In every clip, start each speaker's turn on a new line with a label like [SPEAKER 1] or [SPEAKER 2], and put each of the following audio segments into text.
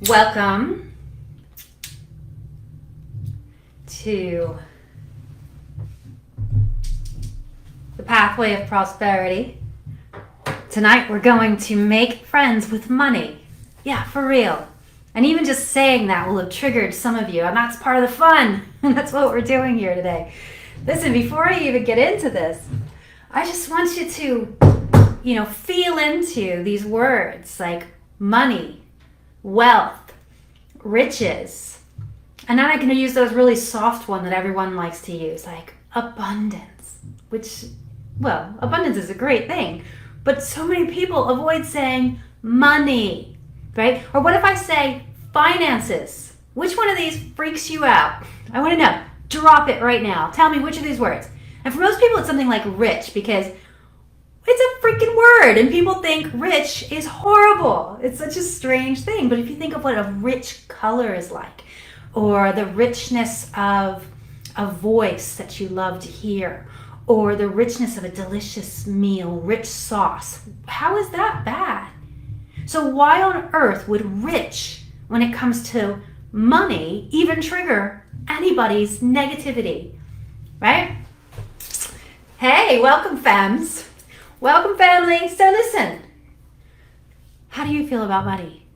[SPEAKER 1] Welcome to the pathway of prosperity. Tonight we're going to make friends with money. Yeah, for real. And even just saying that will have triggered some of you, and that's part of the fun. And that's what we're doing here today. Listen, before I even get into this, I just want you to, feel into these words like money, wealth, riches. And then I can use those really soft ones that everyone likes to use, like abundance, which, abundance is a great thing, but so many people avoid saying money, right? Or what if I say finances? Which one of these freaks you out? I want to know. Drop it right now. Tell me which of these words. And for most people, it's something like rich, because it's a freaking word, and people think rich is horrible. It's such a strange thing. But if you think of what a rich color is like, or the richness of a voice that you love to hear, or the richness of a delicious meal, rich sauce, how is that bad? So why on earth would rich, when it comes to money, even trigger anybody's negativity, right? Hey, welcome, fams. Welcome, family. So listen, how do you feel about money?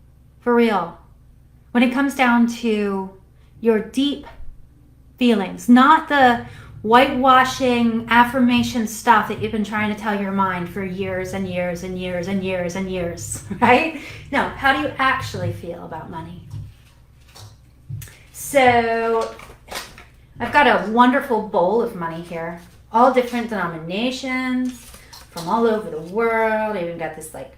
[SPEAKER 1] For real. When it comes down to your deep feelings, not the whitewashing affirmation stuff that you've been trying to tell your mind for years and years and years and years and years, right? No, how do you actually feel about money? So I've got a wonderful bowl of money here, all different denominations, from all over the world. I even got this like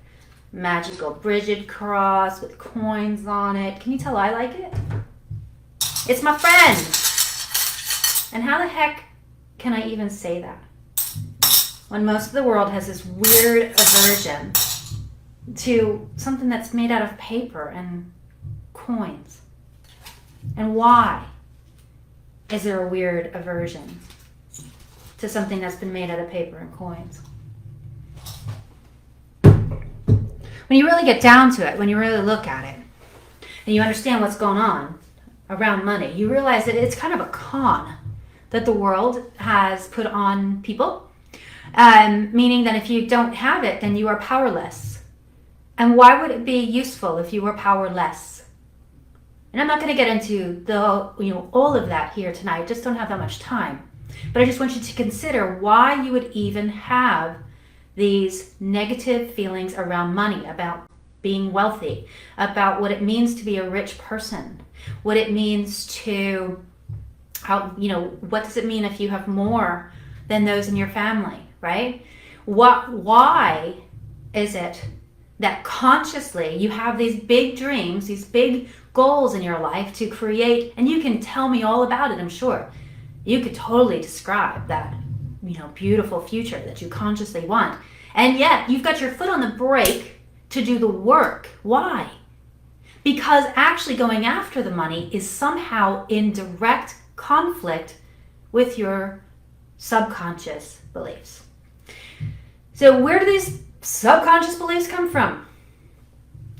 [SPEAKER 1] magical Bridget cross with coins on it. Can you tell I like it? It's my friend. And how the heck can I even say that when most of the world has this weird aversion to something that's made out of paper and coins? And why is there a weird aversion to something that's been made out of paper and coins? When you really get down to it, when you really look at it, and you understand what's going on around money, you realize that it's kind of a con that the world has put on people, meaning that if you don't have it, then you are powerless. And why would it be useful if you were powerless? And I'm not going to get into all of that here tonight. Just don't have that much time. But I just want you to consider why you would even have these negative feelings around money, about being wealthy, about what it means to be a rich person, what it means to, what does it mean if you have more than those in your family, right? Why is it that consciously you have these big dreams, these big goals in your life to create, and you can tell me all about it, I'm sure. You could totally describe that beautiful future that you consciously want. And yet you've got your foot on the brake to do the work. Why? Because actually going after the money is somehow in direct conflict with your subconscious beliefs. So where do these subconscious beliefs come from?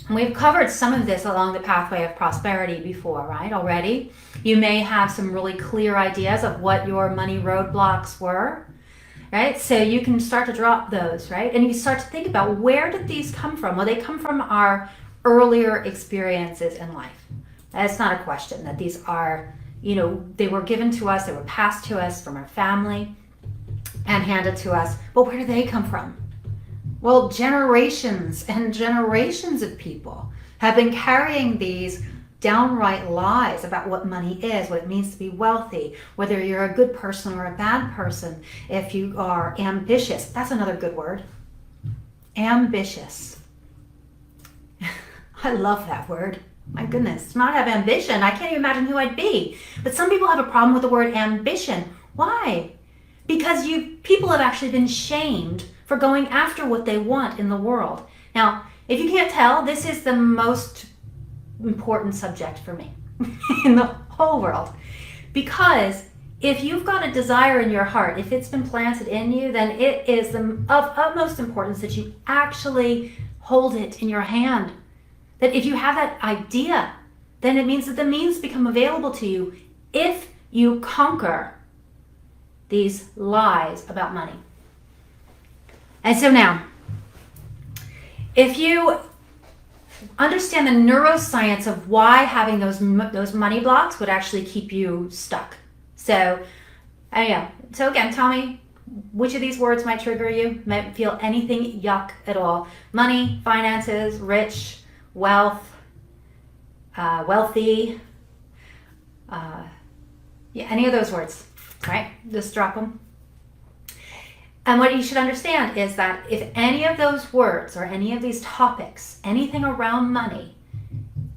[SPEAKER 1] And we've covered some of this along the pathway of prosperity before, right? Already. You may have some really clear ideas of what your money roadblocks were, right? So you can start to drop those, right? And you start to think about, where did these come from? Well, they come from our earlier experiences in life. That's not a question, that these are, they were given to us, they were passed to us from our family and handed to us. But where do they come from? Well, generations and generations of people have been carrying these downright lies about what money is, what it means to be wealthy, whether you're a good person or a bad person, if you are ambitious. That's another good word. Ambitious. I love that word. My goodness, to not have ambition, I can't even imagine who I'd be. But some people have a problem with the word ambition. Why? Because people have actually been shamed for going after what they want in the world. Now, if you can't tell, this is the most important subject for me in the whole world. Because if you've got a desire in your heart, if it's been planted in you, then it is of utmost importance that you actually hold it in your hand, That if you have that idea, then it means that the means become available to you if you conquer these lies about money. And so now, if you understand the neuroscience of why having those money blocks would actually keep you stuck. So, so again, tell me which of these words might trigger you, might feel anything yuck at all. Money, finances, rich, wealth, wealthy, any of those words, right? Just drop them. And what you should understand is that if any of those words or any of these topics, anything around money,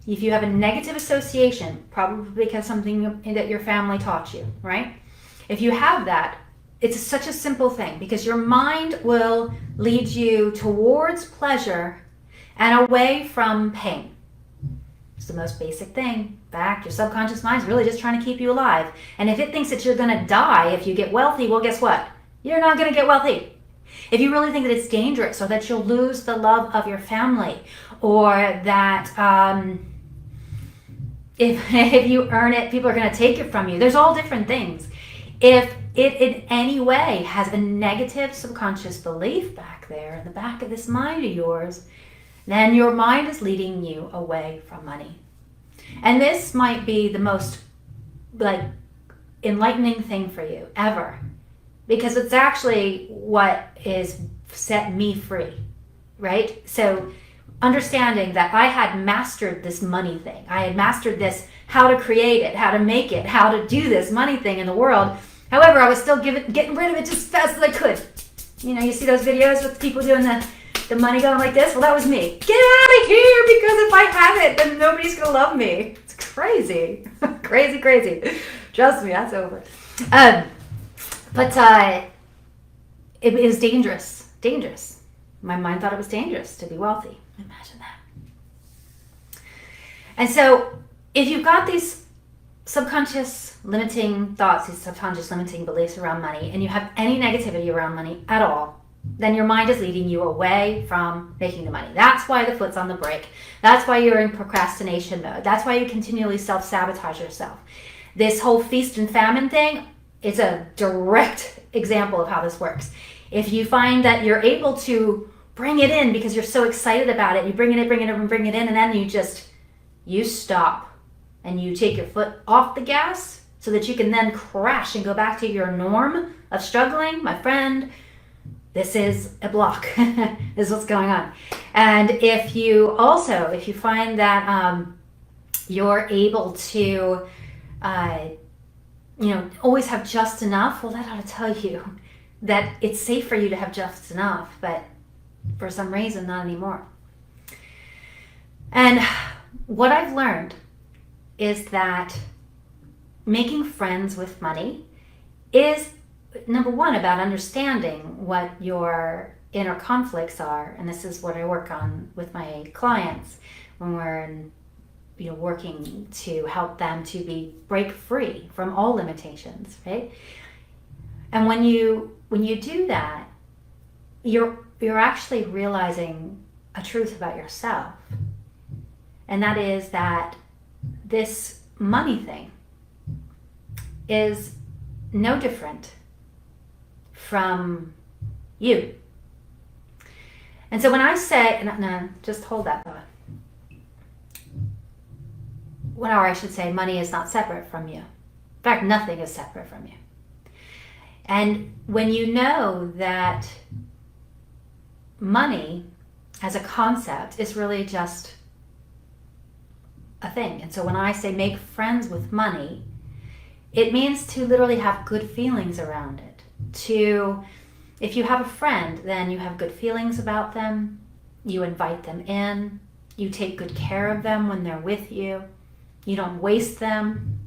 [SPEAKER 1] if you have a negative association, probably because something that your family taught you, right? If you have that, it's such a simple thing because your mind will lead you towards pleasure and away from pain. It's the most basic thing. In fact, your subconscious mind is really just trying to keep you alive. And if it thinks that you're going to die if you get wealthy, well, guess what? You're not going to get wealthy. If you really think that it's dangerous or that you'll lose the love of your family or that if you earn it, people are going to take it from you. There's all different things. If it in any way has a negative subconscious belief back there in the back of this mind of yours, then your mind is leading you away from money. And this might be the most enlightening thing for you ever, because it's actually what is set me free, right? So understanding that I had mastered this money thing. I had mastered this, how to create it, how to make it, how to do this money thing in the world. However, I was still getting rid of it just as fast as I could. You see those videos with people doing the money going like this? Well, that was me. Get out of here, because if I have it, then nobody's going to love me. It's crazy. crazy. Trust me, that's over. But it was dangerous. My mind thought it was dangerous to be wealthy. Imagine that. And so if you've got these subconscious limiting thoughts, these subconscious limiting beliefs around money, and you have any negativity around money at all, then your mind is leading you away from making the money. That's why the foot's on the brake. That's why you're in procrastination mode. That's why you continually self-sabotage yourself. This whole feast and famine thing is a direct example of how this works. If you find that you're able to bring it in because you're so excited about it, you bring it in, and then you stop and you take your foot off the gas so that you can then crash and go back to your norm of struggling, my friend, this is a block. This is what's going on. And if you find that you're able to always have just enough, well, that ought to tell you that it's safe for you to have just enough, but for some reason, not anymore. And what I've learned is that making friends with money is, number one, about understanding what your inner conflicts are. And this is what I work on with my clients when we're working to help them to break free from all limitations, right? And when you do that, you're actually realizing a truth about yourself. And that is that this money thing is no different from you. And so when I say, no, just hold that thought. Or I should say, money is not separate from you. In fact, nothing is separate from you. And when you know that money as a concept is really just a thing. And so when I say make friends with money, it means to literally have good feelings around it. If you have a friend, then you have good feelings about them. You invite them in. You take good care of them when they're with you. You don't waste them.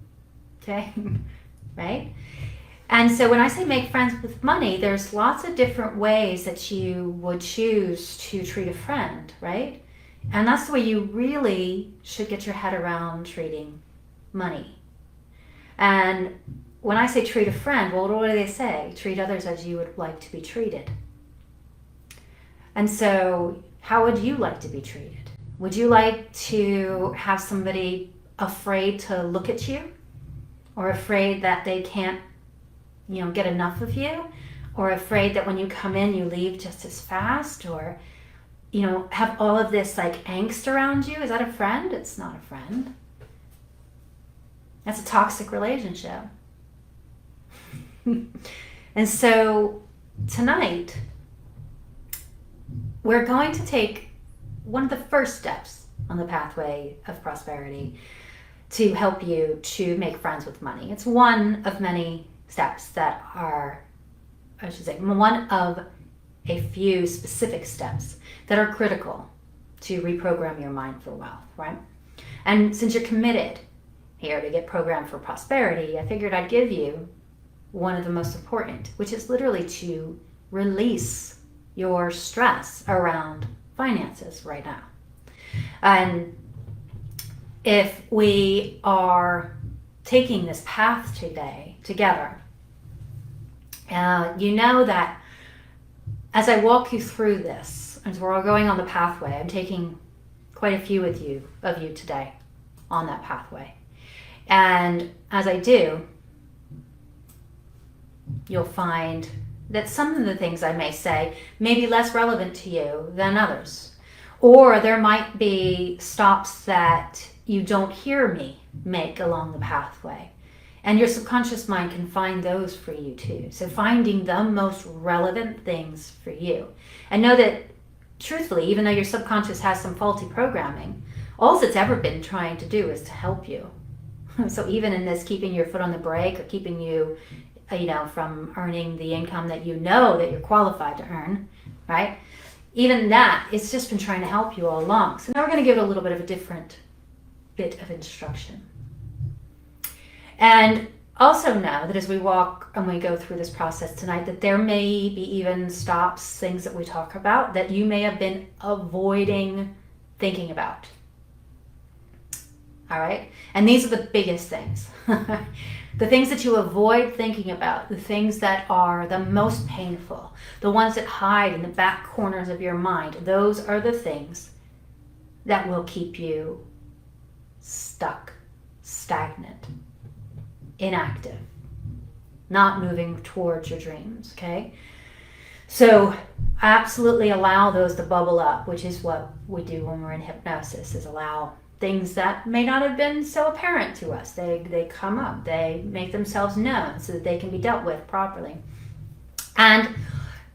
[SPEAKER 1] Okay? Right? And so when I say make friends with money, there's lots of different ways that you would choose to treat a friend, right? And that's the way you really should get your head around treating money. And when I say treat a friend, well, what do they say? Treat others as you would like to be treated. And so how would you like to be treated? Would you like to have somebody afraid to look at you, or afraid that they can't, get enough of you, or afraid that when you come in you leave just as fast, or have all of this like angst around you? Is that a friend? It's not a friend. That's a toxic relationship. And so tonight we're going to take one of the first steps on the pathway of prosperity to help you to make friends with money. It's one of many steps that are, one of a few specific steps that are critical to reprogram your mind for wealth, right? And since you're committed here to get programmed for prosperity, I figured I'd give you one of the most important, which is literally to release your stress around finances right now. And if we are taking this path today together, you know that as I walk you through this, as we're all going on the pathway, I'm taking quite a few of you today on that pathway. And as I do, you'll find that some of the things I may say may be less relevant to you than others. Or there might be stops that you don't hear me make along the pathway. And your subconscious mind can find those for you too. So finding the most relevant things for you. And know that, truthfully, even though your subconscious has some faulty programming, all it's ever been trying to do is to help you. So even in this keeping your foot on the brake, or keeping you, from earning the income that that you're qualified to earn, right? Even that, it's just been trying to help you all along. So now we're going to give it a little bit of a different bit of instruction. And also know that as we walk and we go through this process tonight, that there may be even stops, things that we talk about that you may have been avoiding thinking about. All right? And these are the biggest things. The things that you avoid thinking about, the things that are the most painful, the ones that hide in the back corners of your mind, those are the things that will keep you stuck, stagnant, inactive, not moving towards your dreams, okay? So absolutely allow those to bubble up, which is what we do when we're in hypnosis, is allow things that may not have been so apparent to us. They come up, they make themselves known so that they can be dealt with properly. And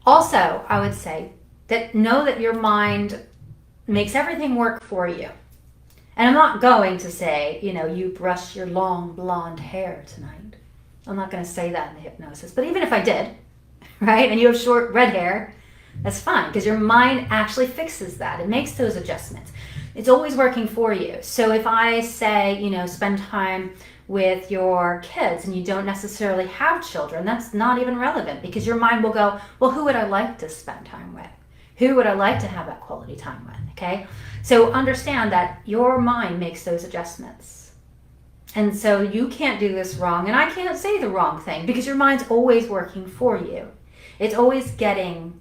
[SPEAKER 1] also, I would say that know that your mind makes everything work for you. And I'm not going to say, you brush your long blonde hair tonight. I'm not going to say that in the hypnosis. But even if I did, right, and you have short red hair, that's fine, because your mind actually fixes that. It makes those adjustments. It's always working for you. So if I say, spend time with your kids and you don't necessarily have children, that's not even relevant, because your mind will go, well, who would I like to spend time with? Who would I like to have that quality time with? Okay? So understand that your mind makes those adjustments. And so you can't do this wrong, and I can't say the wrong thing, because your mind's always working for you. It's always getting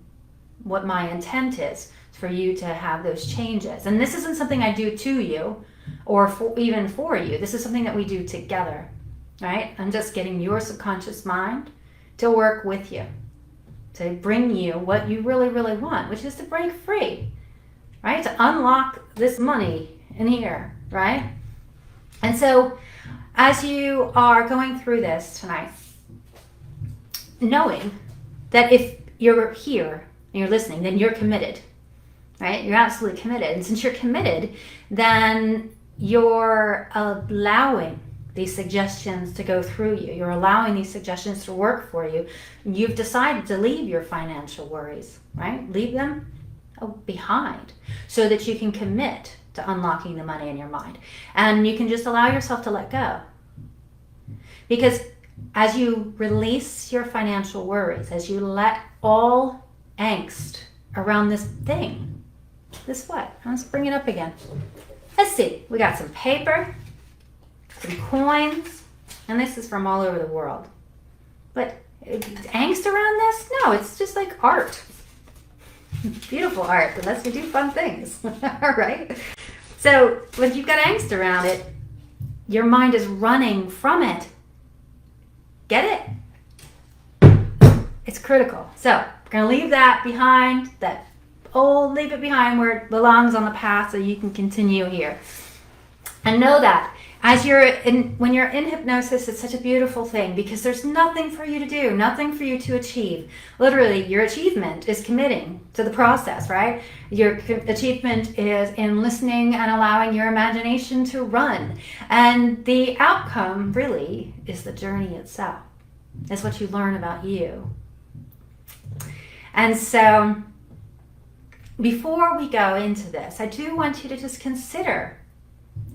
[SPEAKER 1] what my intent is for you to have those changes. And this isn't something I do to you or even for you. This is something that we do together, right? I'm just getting your subconscious mind to work with you, to bring you what you really, really want, which is to break free, right? To unlock this money in here, right? And so as you are going through this tonight, knowing that if you're here and you're listening, then you're committed, right? You're absolutely committed. And since you're committed, then you're allowing these suggestions to go through you. You're allowing these suggestions to work for you. You've decided to leave your financial worries, right? Leave them behind so that you can commit to unlocking the money in your mind. And you can just allow yourself to let go. Because as you release your financial worries, as you let all angst around this thing, this what? Let's bring it up again. Let's see. We got some paper, some coins, and this is from all over the world. But angst around this? No, it's just like art. Beautiful art that lets me do fun things. All right? So when you've got angst around it, your mind is running from it. Get it? It's critical. So we're going to leave that behind, leave it behind where it belongs on the path so you can continue here. And know that when you're in hypnosis, it's such a beautiful thing because there's nothing for you to do, nothing for you to achieve. Literally, your achievement is committing to the process, right? Your achievement is in listening and allowing your imagination to run. And the outcome really is the journey itself. It's what you learn about you. And so, before we go into this, I do want you to just consider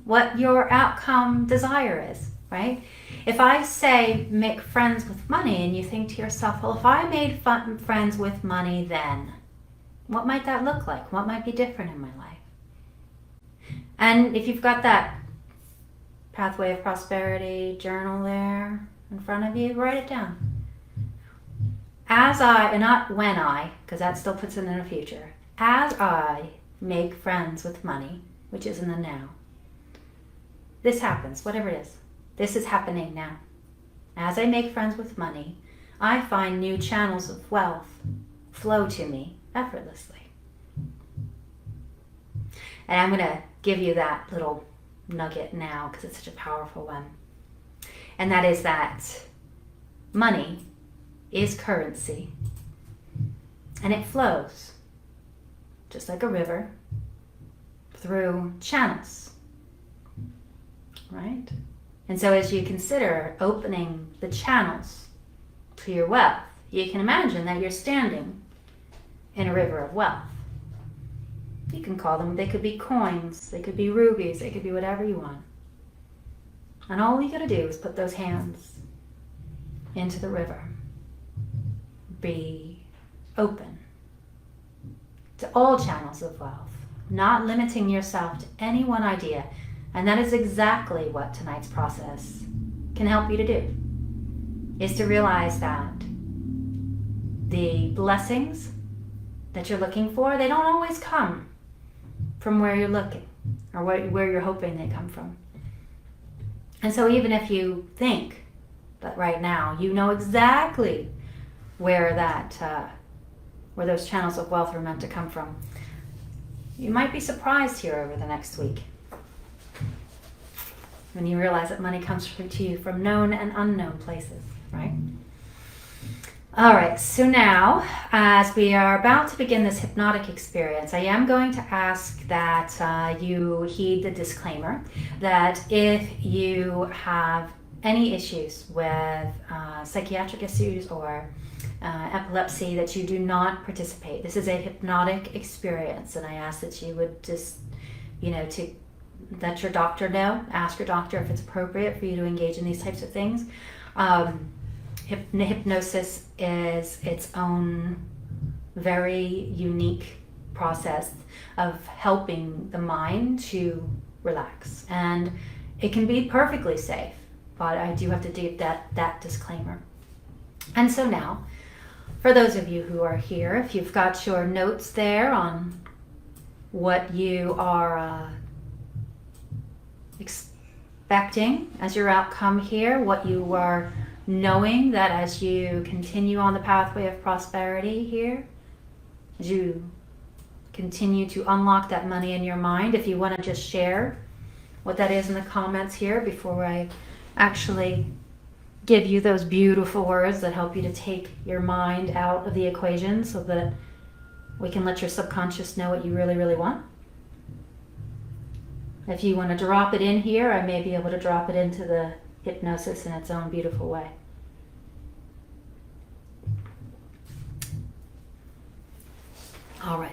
[SPEAKER 1] what your outcome desire is, right? If I say make friends with money and you think to yourself, well, if I made friends with money, then what might that look like? What might be different in my life? And if you've got that pathway of prosperity journal there in front of you, write it down. And not when because that still puts it in the future. As I make friends with money, which is in the now, this happens, whatever it is. This is happening now. As I make friends with money, I find new channels of wealth flow to me effortlessly. And I'm going to give you that little nugget now because it's such a powerful one. And that is that money is currency. And it flows, just like a river, through channels. Right? And so as you consider opening the channels to your wealth, you can imagine that you're standing in a river of wealth. You can call them, they could be coins, they could be rubies, they could be whatever you want. And all you gotta do is put those hands into the river. Be open to all channels of wealth, not limiting yourself to any one idea. And that is exactly what tonight's process can help you to do, is to realize that the blessings that you're looking for, they don't always come from where you're looking or where you're hoping they come from. And so even if you think that right now you know exactly where those channels of wealth are meant to come from, you might be surprised here over the next week when you realize that money comes to you from known and unknown places, right? All right, so now, as we are about to begin this hypnotic experience, I am going to ask that you heed the disclaimer that if you have any issues with psychiatric issues or epilepsy, that you do not participate. This is a hypnotic experience, and I ask that you would just, to let your doctor know. Ask your doctor if it's appropriate for you to engage in these types of things. Hypnosis is its own very unique process of helping the mind to relax, and it can be perfectly safe, but I do have to do that disclaimer. And so now, for those of you who are here, if you've got your notes there on what you are expecting as your outcome here, what you are knowing that as you continue on the pathway of prosperity here, as you continue to unlock that money in your mind, if you want to just share what that is in the comments here before I actually give you those beautiful words that help you to take your mind out of the equation so that we can let your subconscious know what you really, really want. If you want to drop it in here, I may be able to drop it into the hypnosis in its own beautiful way. All right.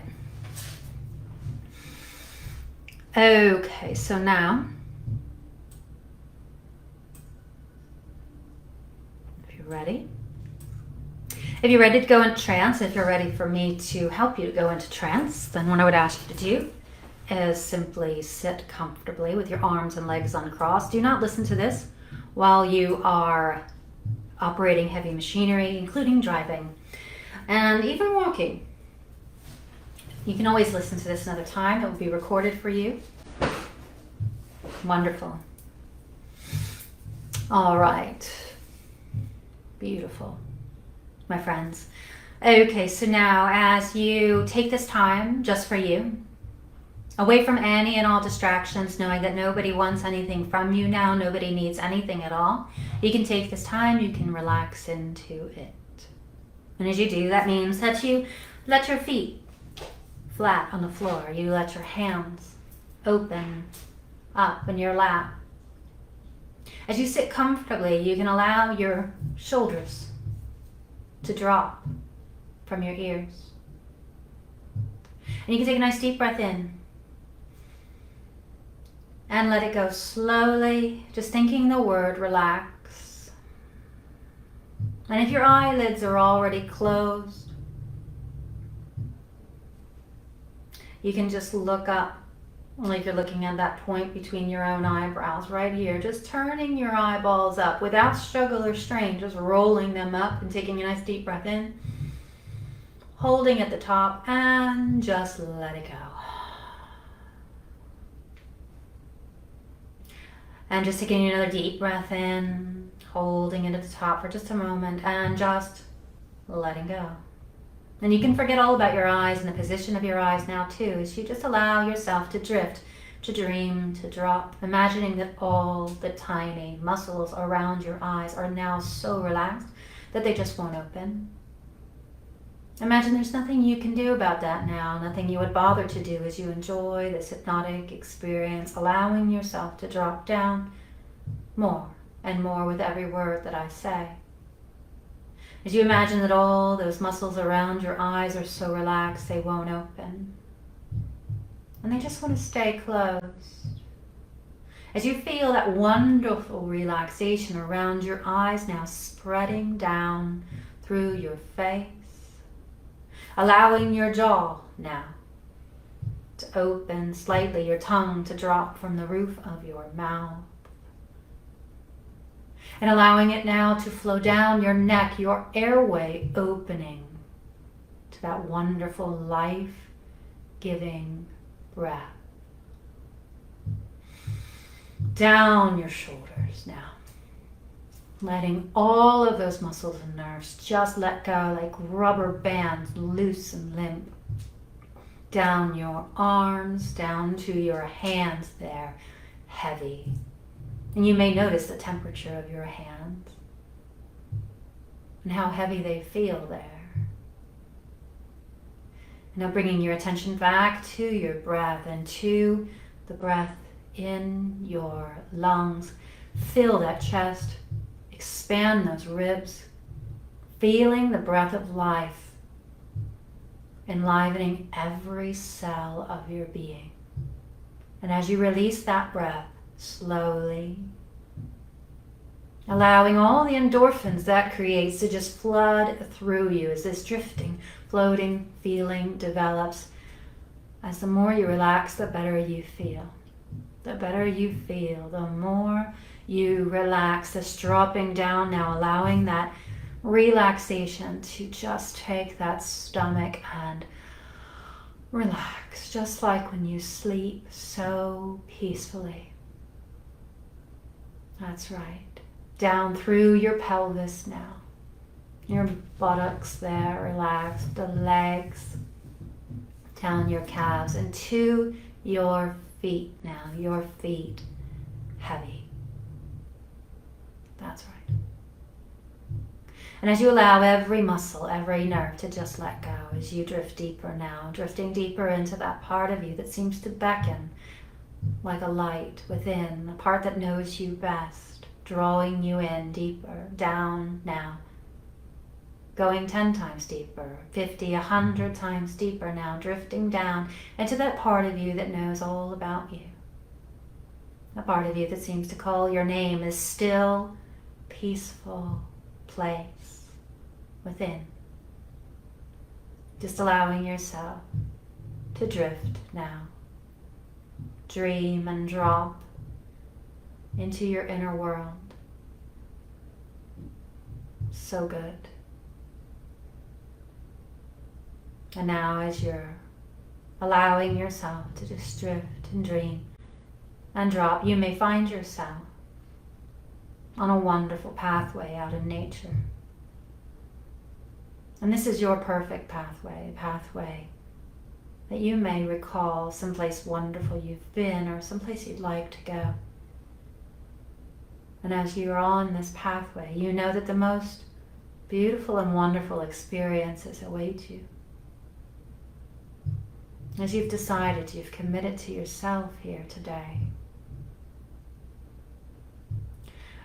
[SPEAKER 1] Okay, so now, if you're ready to go into trance, if you're ready for me to help you to go into trance, then what I would ask you to do is simply sit comfortably with your arms and legs uncrossed. Do not listen to this while you are operating heavy machinery, including driving and even walking. You can always listen to this another time. It will be recorded for you. Wonderful. All right. Beautiful, my friends. Okay, so now as you take this time just for you, away from any and all distractions, knowing that nobody wants anything from you now, nobody needs anything at all, you can take this time, you can relax into it. And as you do, that means that you let your feet flat on the floor, you let your hands open up in your lap. As you sit comfortably, you can allow your shoulders to drop from your ears. And you can take a nice deep breath in and let it go slowly, just thinking the word relax. And if your eyelids are already closed, you can just look up like you're looking at that point between your own eyebrows right here, just turning your eyeballs up without struggle or strain, just rolling them up and taking a nice deep breath in, holding at the top, and just let it go. And just taking another deep breath in, holding it at the top for just a moment, and just letting go. And you can forget all about your eyes and the position of your eyes now too, as you just allow yourself to drift, to dream, to drop, imagining that all the tiny muscles around your eyes are now so relaxed that they just won't open. Imagine there's nothing you can do about that now, nothing you would bother to do as you enjoy this hypnotic experience, allowing yourself to drop down more and more with every word that I say. As you imagine that all those muscles around your eyes are so relaxed they won't open. And they just want to stay closed. As you feel that wonderful relaxation around your eyes now spreading down through your face, allowing your jaw now to open slightly, your tongue to drop from the roof of your mouth. And allowing it now to flow down your neck, your airway opening to that wonderful life-giving breath. Down your shoulders now. Letting all of those muscles and nerves just let go like rubber bands, loose and limp. Down your arms, down to your hands there, heavy. And you may notice the temperature of your hands and how heavy they feel there. Now bringing your attention back to your breath and to the breath in your lungs. Fill that chest, expand those ribs, feeling the breath of life enlivening every cell of your being. And as you release that breath, slowly, allowing all the endorphins that creates to just flood through you as this drifting, floating feeling develops. As the more you relax, the better you feel. The better you feel, the more you relax. This dropping down now, allowing that relaxation to just take that stomach and relax, just like when you sleep so peacefully. That's right. Down through your pelvis now. Your buttocks there, relaxed. The legs, down your calves, and to your feet now. Your feet heavy. That's right. And as you allow every muscle, every nerve to just let go, as you drift deeper now, drifting deeper into that part of you that seems to beckon like a light within, the part that knows you best, drawing you in deeper, down now, going 10 times deeper, 50, 100 times deeper now, drifting down into that part of you that knows all about you. A part of you that seems to call your name, a still, peaceful place within. Just allowing yourself to drift now. Dream and drop into your inner world. So good. And now as you're allowing yourself to just drift and dream, and drop, you may find yourself on a wonderful pathway out in nature. And this is your perfect pathway, a pathway that you may recall someplace wonderful you've been or someplace you'd like to go. And as you are on this pathway, you know that the most beautiful and wonderful experiences await you. As you've decided, you've committed to yourself here today.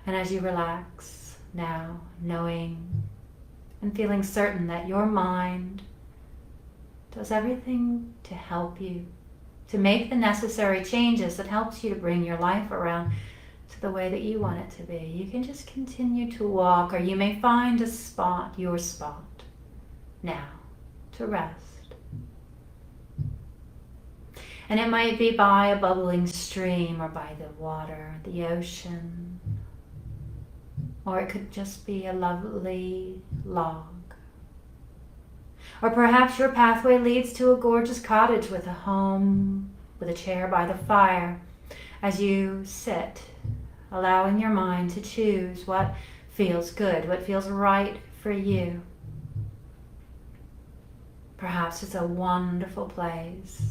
[SPEAKER 1] And as you relax now, knowing and feeling certain that your mind does everything to help you, to make the necessary changes that helps you to bring your life around to the way that you want it to be. You can just continue to walk, or you may find a spot, your spot, now, to rest. And it might be by a bubbling stream or by the water, the ocean, or it could just be a lovely log. Or perhaps your pathway leads to a gorgeous cottage with a home, with a chair by the fire, as you sit, allowing your mind to choose what feels good, what feels right for you. Perhaps it's a wonderful place,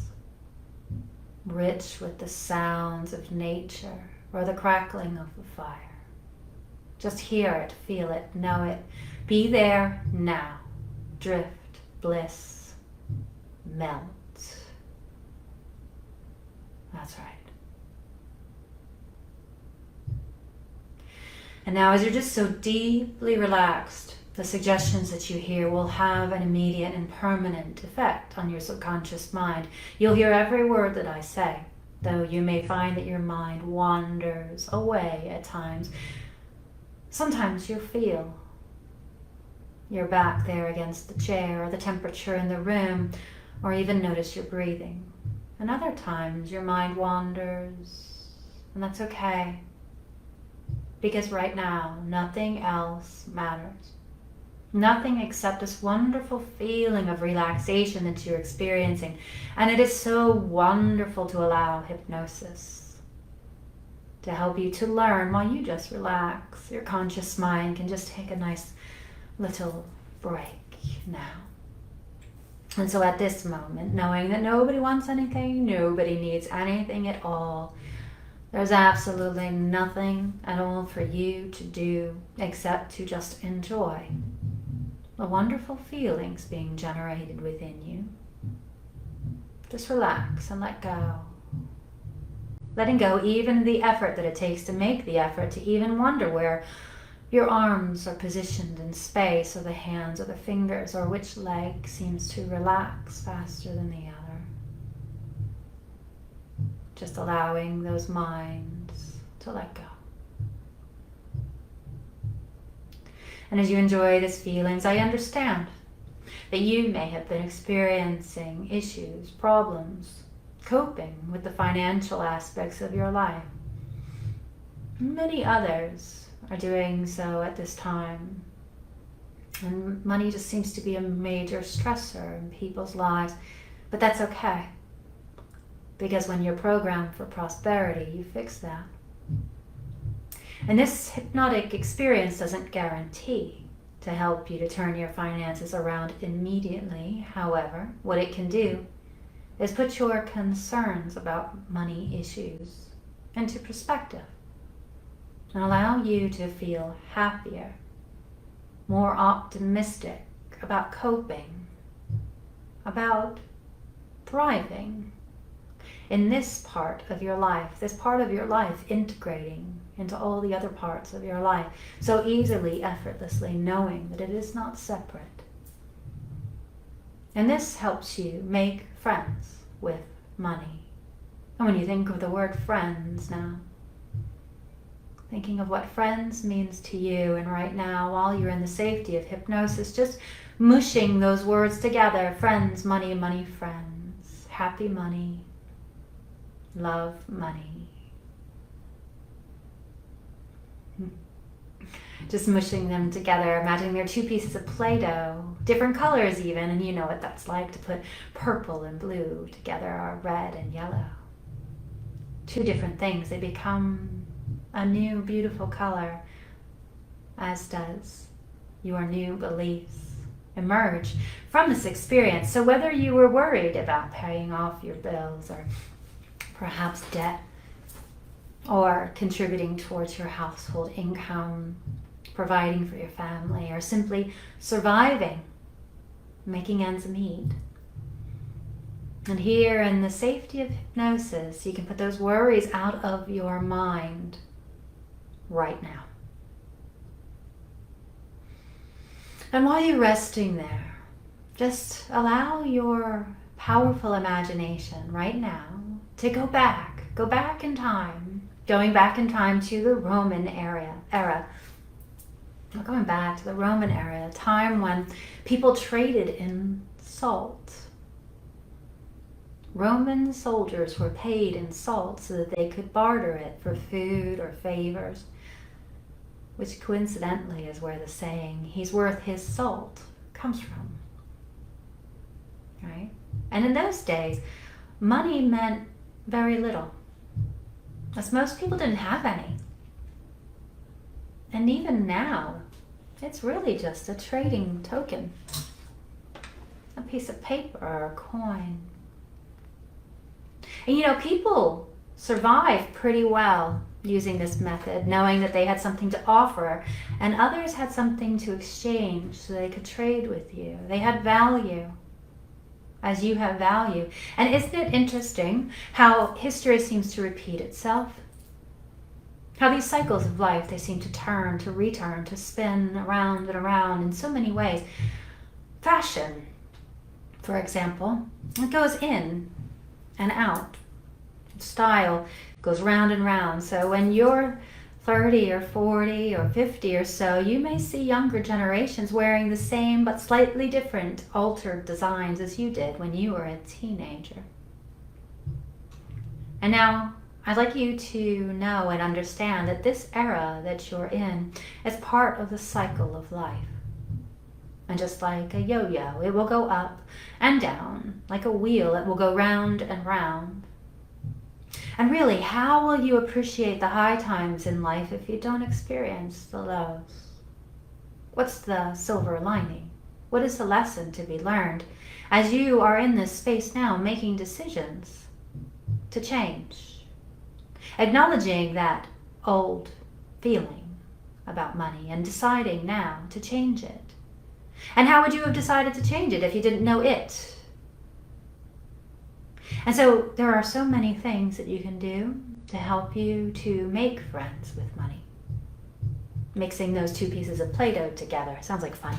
[SPEAKER 1] rich with the sounds of nature or the crackling of the fire. Just hear it, feel it, know it. Be there now. Drift, bliss, melt. That's right. And now as you're just so deeply relaxed, the suggestions that you hear will have an immediate and permanent effect on your subconscious mind. You'll hear every word that I say, though you may find that your mind wanders away at times. Sometimes you'll feel your back there against the chair, or the temperature in the room, or even notice your breathing. And other times your mind wanders, and that's okay. Because right now, nothing else matters. Nothing except this wonderful feeling of relaxation that you're experiencing. And it is so wonderful to allow hypnosis to help you to learn while you just relax. Your conscious mind can just take a nice little break now. And so at this moment, knowing that nobody wants anything, nobody needs anything at all, there's absolutely nothing at all for you to do except to just enjoy the wonderful feelings being generated within you. Just relax and let go. Letting go even the effort that it takes to make the effort to even wonder where your arms are positioned in space, or the hands or the fingers, or which leg seems to relax faster than the other. Just allowing those minds to let go. And as you enjoy these feelings, I understand that you may have been experiencing issues, problems, coping with the financial aspects of your life. Many others are doing so at this time. And money just seems to be a major stressor in people's lives. But that's okay. Because when you're programmed for prosperity, you fix that. And this hypnotic experience doesn't guarantee to help you to turn your finances around immediately. However, what it can do is put your concerns about money issues into perspective and allow you to feel happier, more optimistic about coping, about thriving in this part of your life, integrating into all the other parts of your life so easily, effortlessly, knowing that it is not separate. And this helps you make friends with money. And when you think of the word friends now, thinking of what friends means to you, and right now, while you're in the safety of hypnosis, just mushing those words together: friends, money, money, friends, happy money, love money. Just mushing them together, imagining they're two pieces of Play-Doh, different colors even, and you know what that's like to put purple and blue together, or red and yellow. two different things. They become a new, beautiful color, as does your new beliefs emerge from this experience. So whether you were worried about paying off your bills, or perhaps debt, or contributing towards your household income, providing for your family, or simply surviving, making ends meet. And here in the safety of hypnosis, you can put those worries out of your mind right now. And while you're resting there, just allow your powerful imagination right now to go back in time, going back in time to the Roman era. We're going back to the Roman era, a time when people traded in salt. Roman soldiers were paid in salt so that they could barter it for food or favors, which coincidentally is where the saying, "he's worth his salt," comes from. Right? And in those days, money meant very little, as most people didn't have any. And even now, it's really just a trading token, a piece of paper or a coin. And people survived pretty well using this method, knowing that they had something to offer, and others had something to exchange so they could trade with you. They had value, as you have value. And isn't it interesting how history seems to repeat itself? How these cycles of life, they seem to turn, to return, to spin around and around in so many ways. Fashion, for example, it goes in and out. Style goes round and round. So when you're 30 or 40 or 50 or so, you may see younger generations wearing the same but slightly different altered designs as you did when you were a teenager. And now I'd like you to know and understand that this era that you're in is part of the cycle of life. And just like a yo-yo, it will go up and down. Like a wheel, it will go round and round. And really, how will you appreciate the high times in life if you don't experience the lows? What's the silver lining? What is the lesson to be learned as you are in this space now making decisions to change? Acknowledging that old feeling about money and deciding now to change it. And how would you have decided to change it if you didn't know it? And so there are so many things that you can do to help you to make friends with money. Mixing those two pieces of Play-Doh together sounds like fun.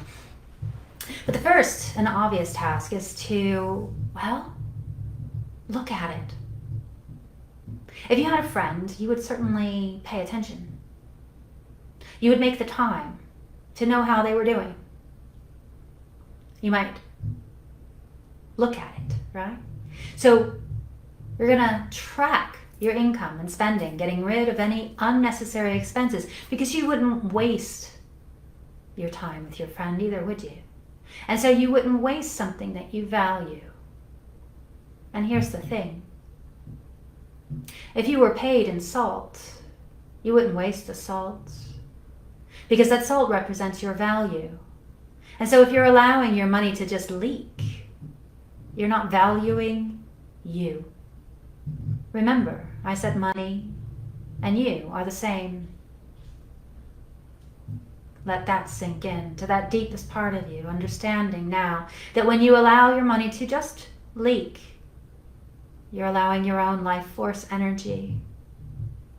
[SPEAKER 1] But the first and obvious task is to, look at it. If you had a friend, you would certainly pay attention. You would make the time to know how they were doing. You might look at it, right? So you're going to track your income and spending, getting rid of any unnecessary expenses, because you wouldn't waste your time with your friend either, would you? And so you wouldn't waste something that you value. And here's the thing. If you were paid in salt, you wouldn't waste the salt, because that salt represents your value. And so if you're allowing your money to just leak, you're not valuing you. Remember, I said money and you are the same. Let that sink in to that deepest part of you, understanding now that when you allow your money to just leak, you're allowing your own life force energy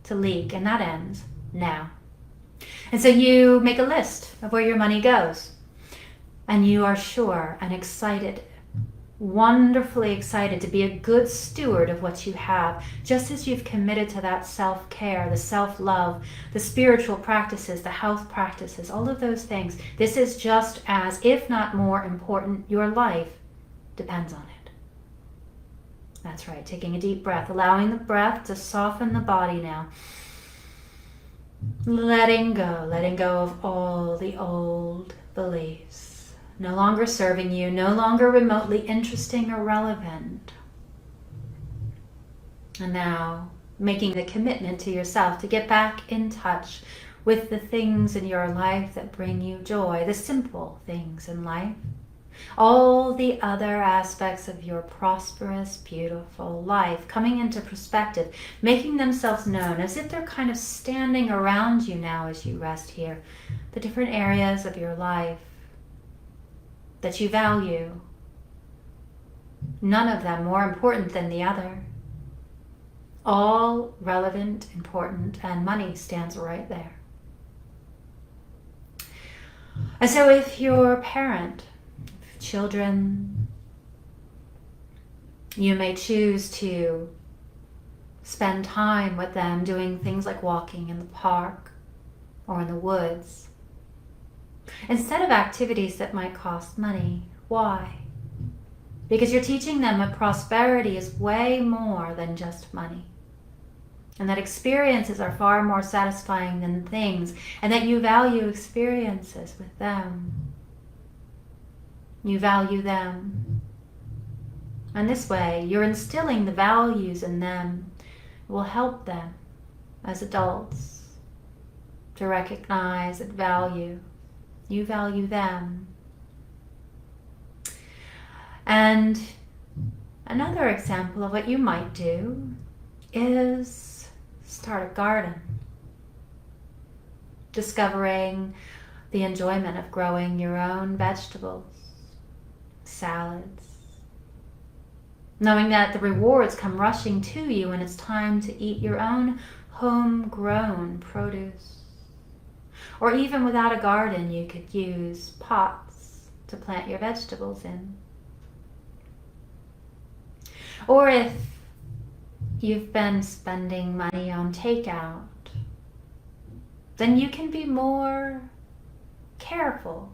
[SPEAKER 1] to leak, and that ends now. And so you make a list of where your money goes, and you are sure and excited, wonderfully excited to be a good steward of what you have, just as you've committed to that self-care, the self-love, the spiritual practices, the health practices, all of those things. This is just as, if not more important, your life depends on it. That's right, taking a deep breath, allowing the breath to soften the body now. Letting go of all the old beliefs. No longer serving you, no longer remotely interesting or relevant. And now making the commitment to yourself to get back in touch with the things in your life that bring you joy, the simple things in life. All the other aspects of your prosperous, beautiful life coming into perspective, making themselves known as if they're kind of standing around you now as you rest here. The different areas of your life that you value, none of them more important than the other. All relevant, important, and money stands right there. And so if you're a parent, children, you may choose to spend time with them doing things like walking in the park or in the woods, instead of activities that might cost money. Why? Because you're teaching them that prosperity is way more than just money, and that experiences are far more satisfying than things, and that you value experiences with them. You value them. And this way, you're instilling the values in them. It will help them as adults to recognize and value. You value them. And another example of what you might do is start a garden. Discovering the enjoyment of growing your own vegetables, salads. Knowing that the rewards come rushing to you when it's time to eat your own homegrown produce. Or even without a garden, you could use pots to plant your vegetables in. Or if you've been spending money on takeout, then you can be more careful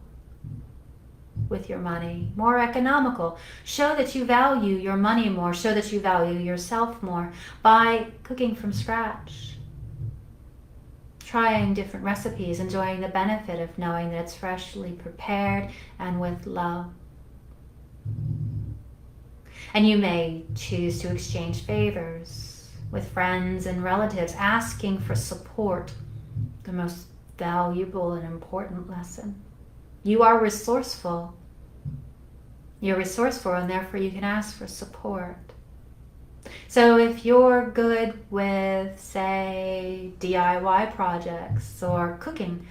[SPEAKER 1] with your money, more economical. Show that you value your money more, show that you value yourself more by cooking from scratch. Trying different recipes, enjoying the benefit of knowing that it's freshly prepared and with love. And you may choose to exchange favors with friends and relatives, asking for support, the most valuable and important lesson. You are resourceful. You're resourceful, and therefore you can ask for support. So if you're good with, say, DIY projects or cooking,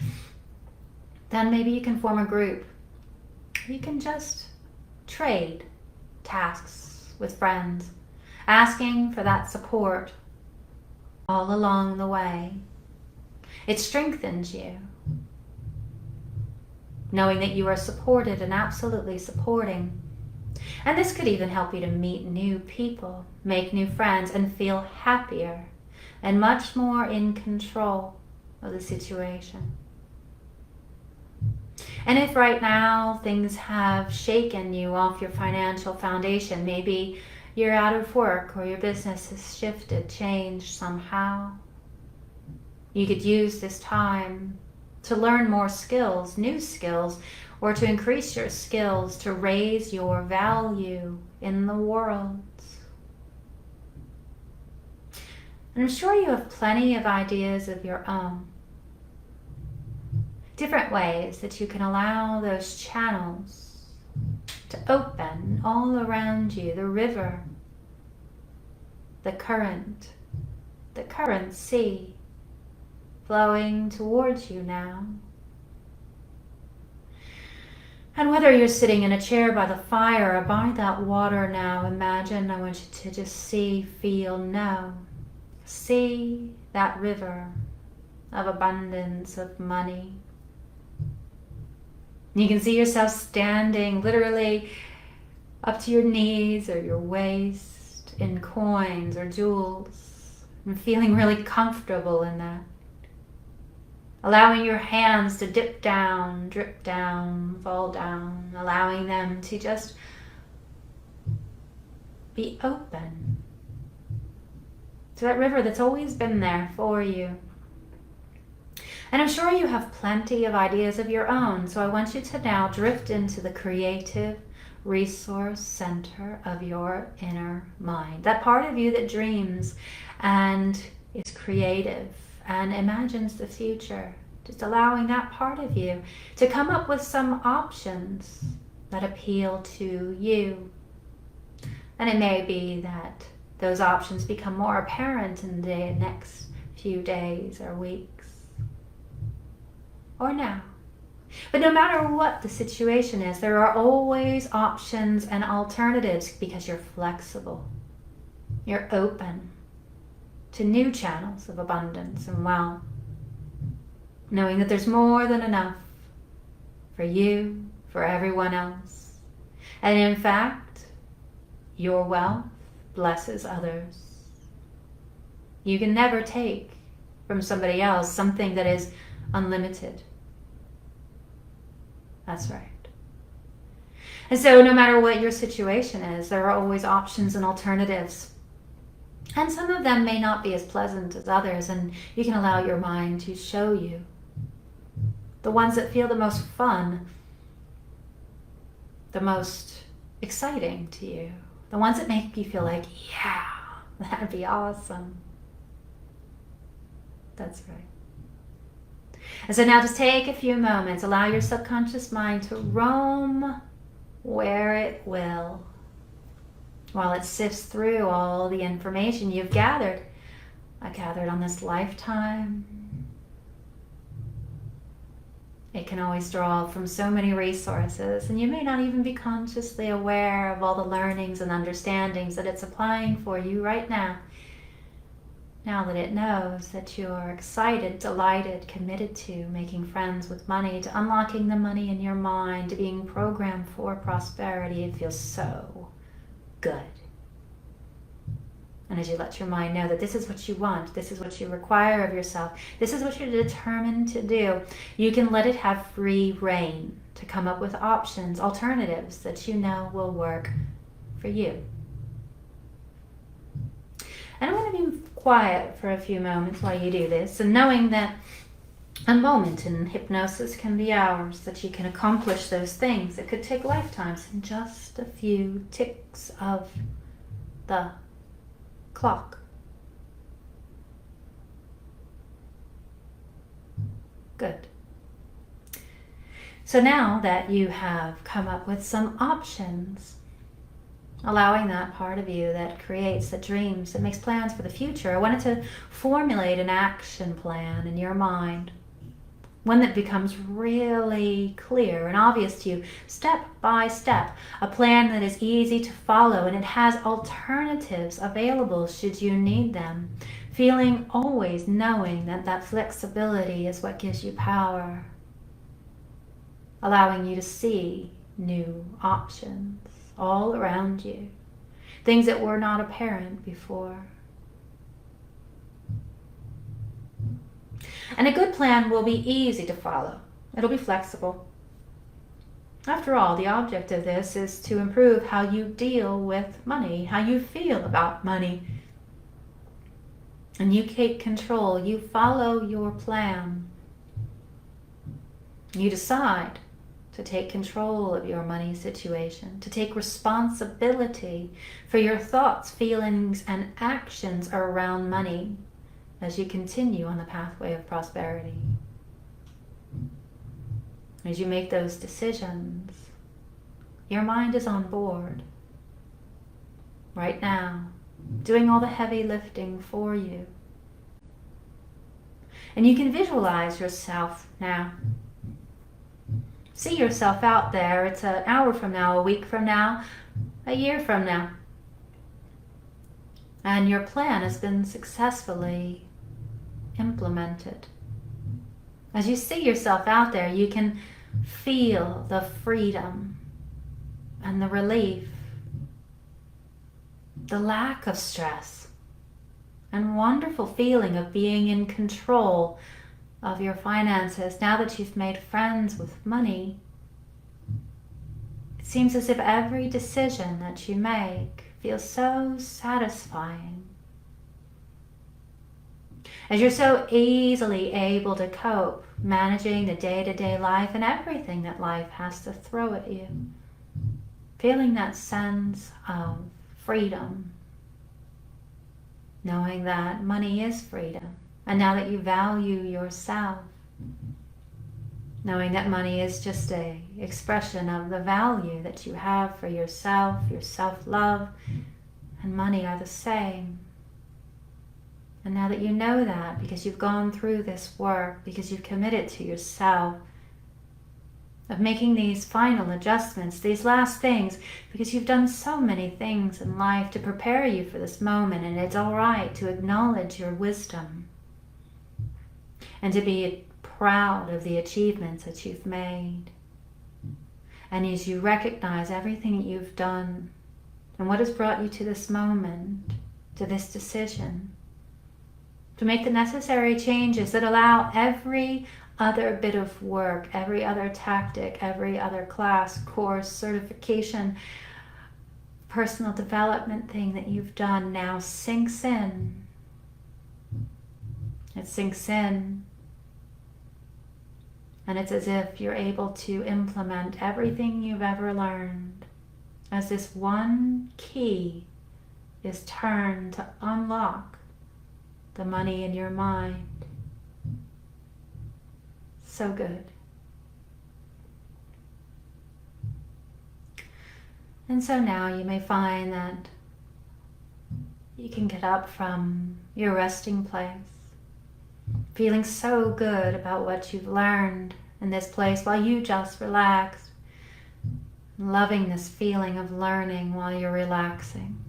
[SPEAKER 1] then maybe you can form a group. You can just trade tasks with friends, asking for that support all along the way. It strengthens you, knowing that you are supported and absolutely supporting. And this could even help you to meet new people, make new friends, and feel happier and much more in control of the situation. And if right now things have shaken you off your financial foundation, maybe you're out of work or your business has shifted, changed somehow, you could use this time to learn more skills, new skills, or to increase your skills to raise your value in the world. And I'm sure you have plenty of ideas of your own. Different ways that you can allow those channels to open all around you, the river, the current sea flowing towards you now. And whether you're sitting in a chair by the fire or by that water now, imagine, I want you to just see, feel, know. See that river of abundance, of money. You can see yourself standing literally up to your knees or your waist in coins or jewels, and feeling really comfortable in that. Allowing your hands to dip down, drip down, fall down, allowing them to just be open to that river that's always been there for you. And I'm sure you have plenty of ideas of your own, so I want you to now drift into the creative, resource center of your inner mind. That part of you that dreams and is creative and imagines the future. Just allowing that part of you to come up with some options that appeal to you. And it may be that those options become more apparent in the next few days or weeks or now. But no matter what the situation is, there are always options and alternatives because you're flexible. You're open to new channels of abundance and wealth, knowing that there's more than enough for you, for everyone else. And in fact, your wealth blesses others. You can never take from somebody else something that is unlimited. That's right. And so no matter what your situation is, there are always options and alternatives. And some of them may not be as pleasant as others, and you can allow your mind to show you the ones that feel the most fun, the most exciting to you, the ones that make you feel like, yeah, that'd be awesome. That's right. And so now just take a few moments, allow your subconscious mind to roam where it will, while it sifts through all the information you've gathered. I gathered on this lifetime. It can always draw from so many resources, and you may not even be consciously aware of all the learnings and understandings that it's applying for you right now. Now that it knows that you're excited, delighted, committed to making friends with money, to unlocking the money in your mind, to being programmed for prosperity, it feels so good. And as you let your mind know that this is what you want, this is what you require of yourself, this is what you're determined to do, you can let it have free rein to come up with options, alternatives that you know will work for you. And I want to be quiet for a few moments while you do this, and knowing that a moment in hypnosis can be hours, that you can accomplish those things that could take lifetimes in just a few ticks of the clock. Good. So now that you have come up with some options, allowing that part of you that creates, that dreams, that makes plans for the future, I wanted to formulate an action plan in your mind, one that becomes really clear and obvious to you, step by step, a plan that is easy to follow, and it has alternatives available should you need them, feeling always knowing that that flexibility is what gives you power, allowing you to see new options all around you, things that were not apparent before. And a good plan will be easy to follow. It'll be flexible. After all, the object of this is to improve how you deal with money, how you feel about money. And you take control. You follow your plan. You decide to take control of your money situation, to take responsibility for your thoughts, feelings, and actions around money as you continue on the pathway of prosperity. As you make those decisions, your mind is on board right now, doing all the heavy lifting for you. And you can visualize yourself now. See yourself out there. It's an hour from now, a week from now, a year from now. And your plan has been successfully implemented. As you see yourself out there, you can feel the freedom and the relief, the lack of stress, and wonderful feeling of being in control of your finances. Now that you've made friends with money, it seems as if every decision that you make feels so satisfying. As you're so easily able to cope, managing the day-to-day life and everything that life has to throw at you. feeling that sense of freedom, knowing that money is freedom. And now that you value yourself, knowing that money is just an expression of the value that you have for yourself, your self-love, and money are the same. And now that you know that, because you've gone through this work, because you've committed to yourself, of making these final adjustments, these last things, because you've done so many things in life to prepare you for this moment, and it's all right to acknowledge your wisdom and to be proud of the achievements that you've made. And as you recognize everything that you've done and what has brought you to this moment, to this decision, to make the necessary changes that allow every other bit of work, every other tactic, every other class, course, certification, personal development thing that you've done now sinks in. It sinks in. And it's as if you're able to implement everything you've ever learned as this one key is turned to unlock the money in your mind. So good. And so now you may find that you can get up from your resting place, feeling so good about what you've learned in this place while you just relax, loving this feeling of learning while you're relaxing.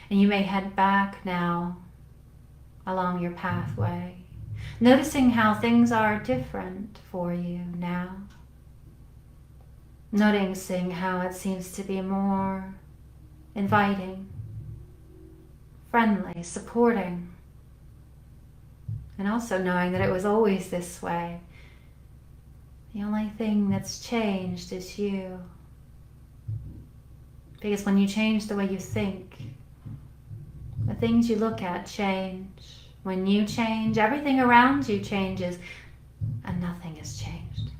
[SPEAKER 1] And you may head back now along your pathway, noticing how things are different for you now. Noticing how it seems to be more inviting, friendly, supporting. And also knowing that it was always this way. The only thing that's changed is you. Because when you change the way you think, the things you look at change. When you change, everything around you changes, and nothing has changed.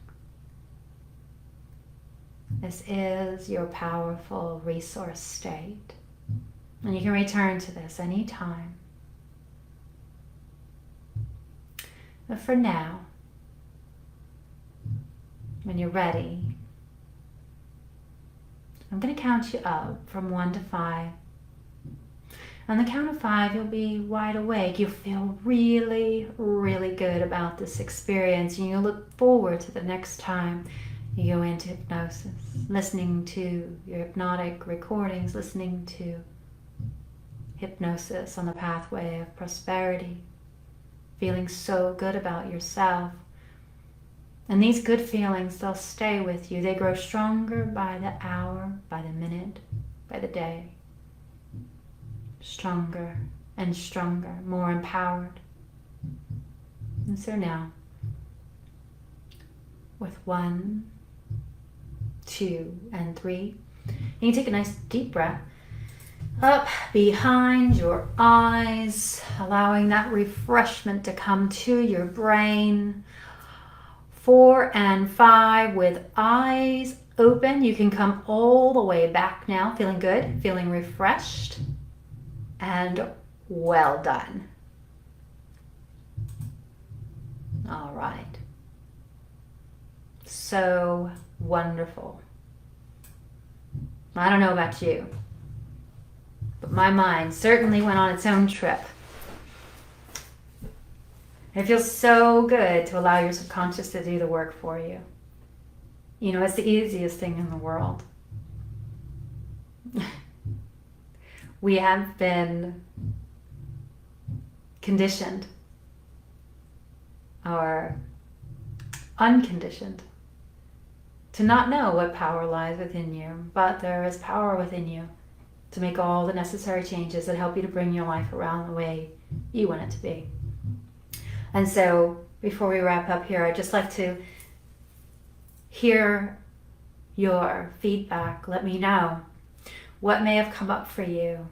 [SPEAKER 1] This is your powerful resource state. And you can return to this anytime. But for now, when you're ready, I'm going to count you up from 1 to 5. On the count of 5, you'll be wide awake. You'll feel really, really good about this experience, and you'll look forward to the next time you go into hypnosis, listening to your hypnotic recordings, listening to hypnosis on the pathway of prosperity, feeling so good about yourself. And these good feelings, they'll stay with you. They grow stronger by the hour, by the minute, by the day. Stronger and stronger, more empowered. And so now, with 1, 2, and 3, you can take a nice deep breath up behind your eyes, allowing that refreshment to come to your brain. 4 and 5, with eyes open, you can come all the way back now, feeling good, feeling refreshed. And well done. All right. So wonderful. I don't know about you, but my mind certainly went on its own trip. It feels so good to allow your subconscious to do the work for you. You know, it's the easiest thing in the world. We have been conditioned or unconditioned to not know what power lies within you, but there is power within you to make all the necessary changes that help you to bring your life around the way you want it to be. And so before we wrap up here, I'd just like to hear your feedback. Let me know what may have come up for you.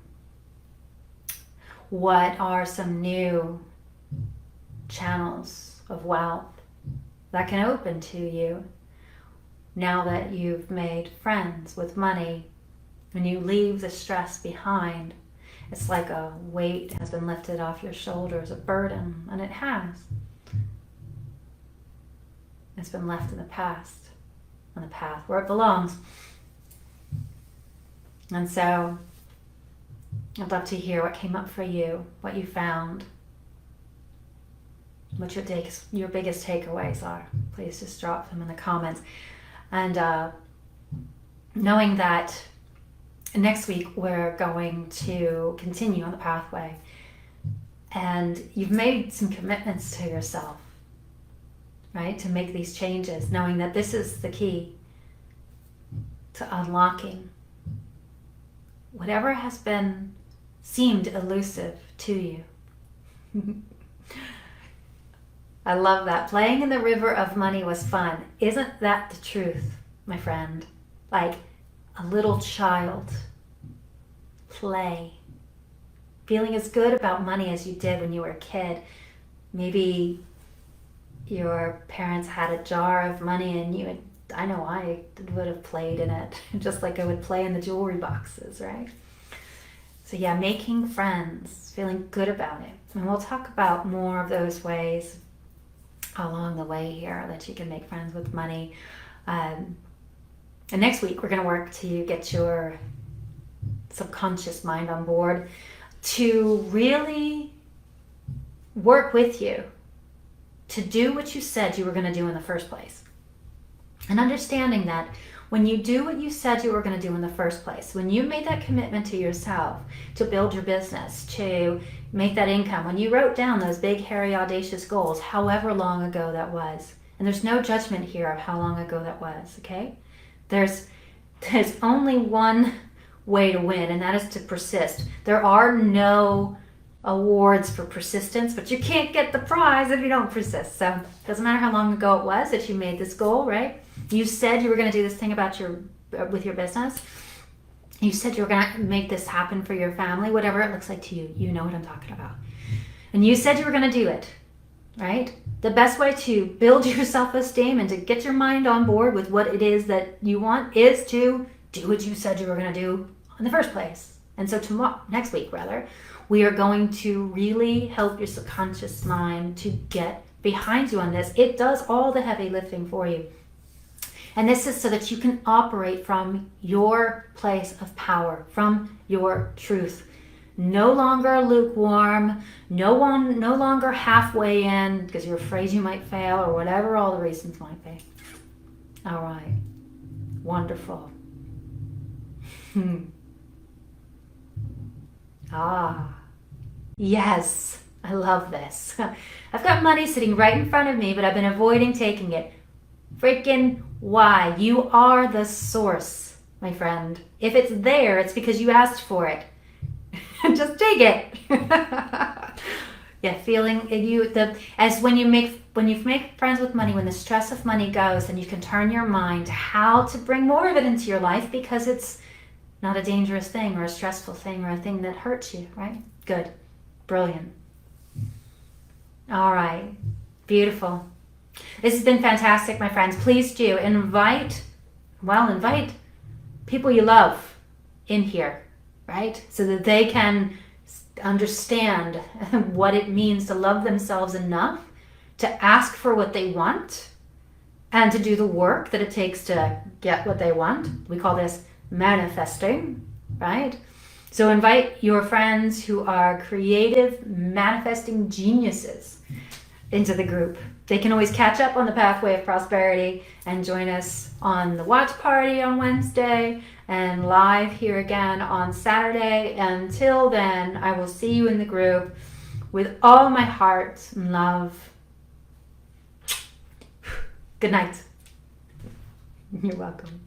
[SPEAKER 1] What are some new channels of wealth that can open to you? now that you've made friends with money, when you leave the stress behind, it's like a weight has been lifted off your shoulders, a burden, and it has. It's been left in the past, on the path where it belongs. And so I'd love to hear what came up for you, what you found, what your biggest takeaways are. Please just drop them in the comments. And knowing that next week we're going to continue on the pathway, and you've made some commitments to yourself, right, to make these changes, knowing that this is the key to unlocking whatever has been seemed elusive to you. I love that. Playing in the river of money was fun. Isn't that the truth, my friend? Like a little child. Play. Feeling as good about money as you did when you were a kid. Maybe your parents had a jar of money and I know I would have played in it, just like I would play in the jewelry boxes, right? So yeah, making friends, feeling good about it. And we'll talk about more of those ways along the way here that you can make friends with money. And next week, we're going to work to get your subconscious mind on board to really work with you to do what you said you were going to do in the first place. And understanding that when you do what you said you were going to do in the first place, when you made that commitment to yourself to build your business, to make that income, when you wrote down those big, hairy, audacious goals, however long ago that was, and there's no judgment here of how long ago that was, okay? There's only one way to win, and that is to persist. There are no awards for persistence, but you can't get the prize if you don't persist. So it doesn't matter how long ago it was that you made this goal, right? You said you were going to do this thing with your business. You said you were going to make this happen for your family, whatever it looks like to you. You know what I'm talking about. And you said you were going to do it, right? The best way to build your self-esteem and to get your mind on board with what it is that you want is to do what you said you were going to do in the first place. And so next week, we are going to really help your subconscious mind to get behind you on this. It does all the heavy lifting for you. And this is so that you can operate from your place of power, from your truth. No longer lukewarm, no longer halfway in because you're afraid you might fail or whatever all the reasons might be. All right. Wonderful. Yes, I love this. I've got money sitting right in front of me, but I've been avoiding taking it. Freaking why? You are the source, my friend. If it's there, it's because you asked for it. Just take it. Yeah, feeling when you make friends with money, when the stress of money goes, then you can turn your mind to how to bring more of it into your life because it's not a dangerous thing or a stressful thing or a thing that hurts you, right? Good. Brilliant. All right. Beautiful. This has been fantastic, my friends. Please do invite people you love in here, right? So that they can understand what it means to love themselves enough to ask for what they want and to do the work that it takes to get what they want. We call this manifesting, right? So invite your friends who are creative, manifesting geniuses into the group. They can always catch up on the pathway of prosperity and join us on the watch party on Wednesday and live here again on Saturday. Until then, I will see you in the group with all my heart and love. Good night. You're welcome.